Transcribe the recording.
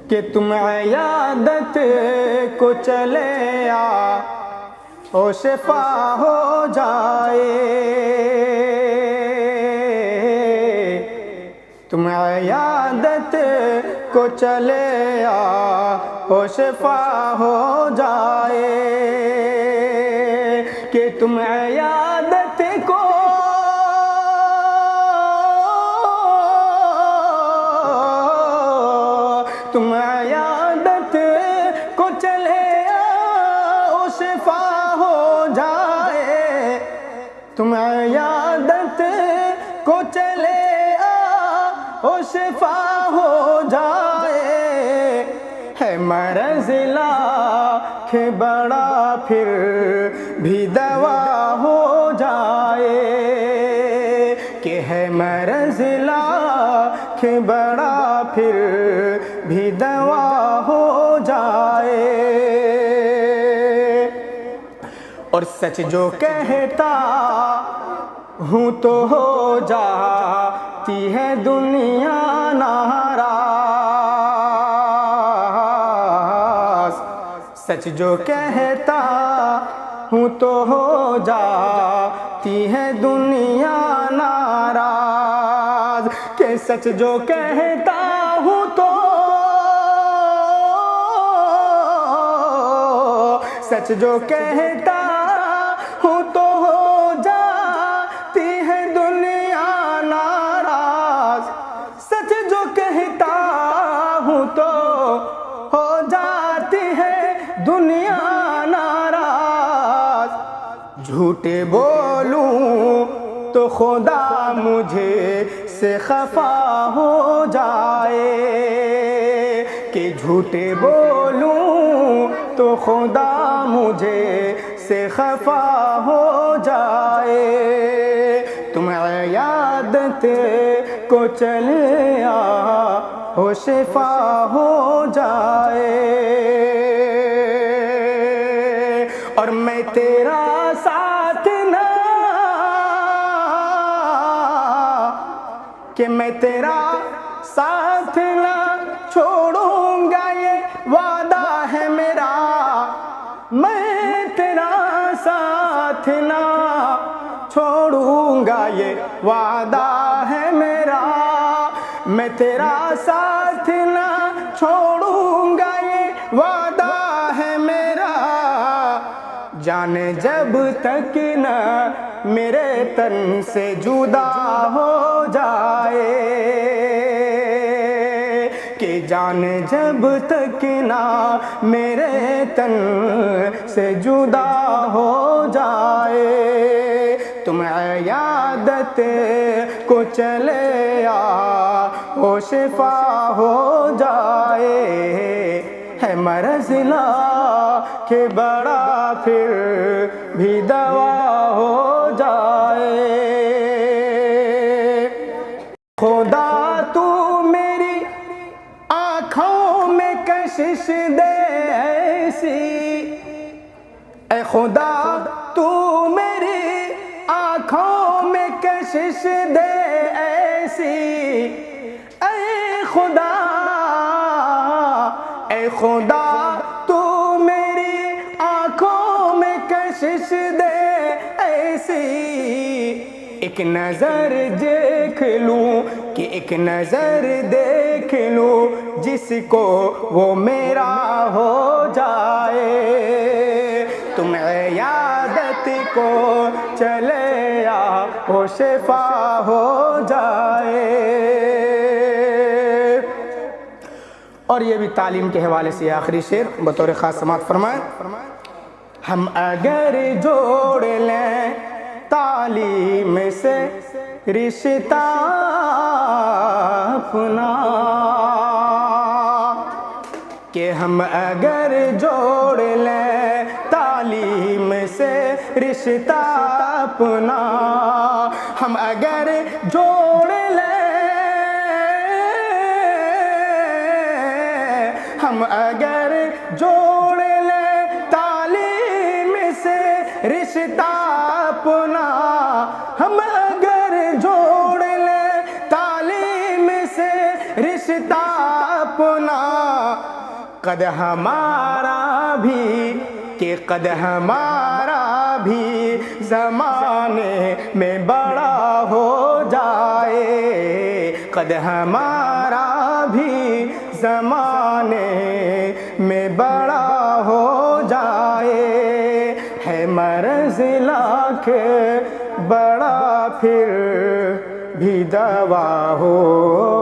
کہ تم عیادت کو چلے آؤ شفا ہو جائے، تم عیادت کو چلے آؤ شفا ہو جائے، کہ تم عیادت کو تم عیادت کو چلے آؤ شفا ہو جائے، تم عیادت کو چلے آؤ شفا ہو جائے، ہے مرض لاکھ بڑا پھر بھی دوا ہو جائے، کہ ہے مرض لاکھ بڑا پھر بھی دوا ہو جائے، اور سچ جو کہتا ہوں تو ہو جاتی ہے دنیا ناراض، سچ جو کہتا ہوں تو ہو جاتی ہے دنیا ناراض، کہ سچ جو کہتا ہوں تو سچ جو کہتا ہوں تو ہو جاتی ہے دنیا ناراض، سچ جو کہتا ہوں تو ہو جاتی ہے دنیا ناراض، جھوٹے بولوں تو خدا مجھے سے خفا ہو جائے، کہ جھوٹے بولوں تو خدا مجھے سے خفا ہو جائے، تم عیادت کو چلے آؤ شفا ہو جائے، اور میں تیرا ساتھ نہ، کہ میں تیرا ساتھ نہ چھوڑوں گا یہ وعدہ ہے میرا، میں تیرا ساتھ نہ چھوڑوں گا یہ وعدہ ہے میرا، میں تیرا ساتھ نہ چھوڑوں گا یہ وعدہ ہے میرا، جان جب تک نہ میرے تن سے جدا ہو جائے، کہ جان جب تک نہ میرے تن سے جدا ہو جائے، تم عیادت کو چلے آؤ شفا ہو جائے، ہے مرض لاکھ بڑا پھر بھی دوا ہو جائے، خدا تو میری آنکھوں میں کشش دے ایسی، اے خدا تو میری آنکھوں میں کشش دے ایسی، اے خدا اے خدا تو میری آنکھوں میں کشش دے ایسی، ایک نظر دیکھ لوں کہ ایک نظر دیکھ لوں جس کو وہ میرا ہو جائے، تم عیادت کو چلے آؤ شفا ہو جائے، اور یہ بھی تعلیم کے حوالے سے آخری شعر بطور خاص سماعت فرمائیں، ہم اگر جوڑ لیں تعلیم سے رشتہ اپنا، کہ ہم اگر جوڑ لیں تعلیم سے رشتہ اپنا، ہم اگر جوڑ لیں، ہم اگر جوڑ لیں تعلیم سے رشتہ اپنا، ہم اگر جوڑ لیں تعلیم سے رشتہ اپنا، قد ہمارا بھی کہ قد ہمارا بھی زمانے میں بڑا ہو جائے، قد ہمارا بھی زمانے میں بڑا ہو جائے، ہے مرض لاکھ بڑا پھر بھی دوا ہو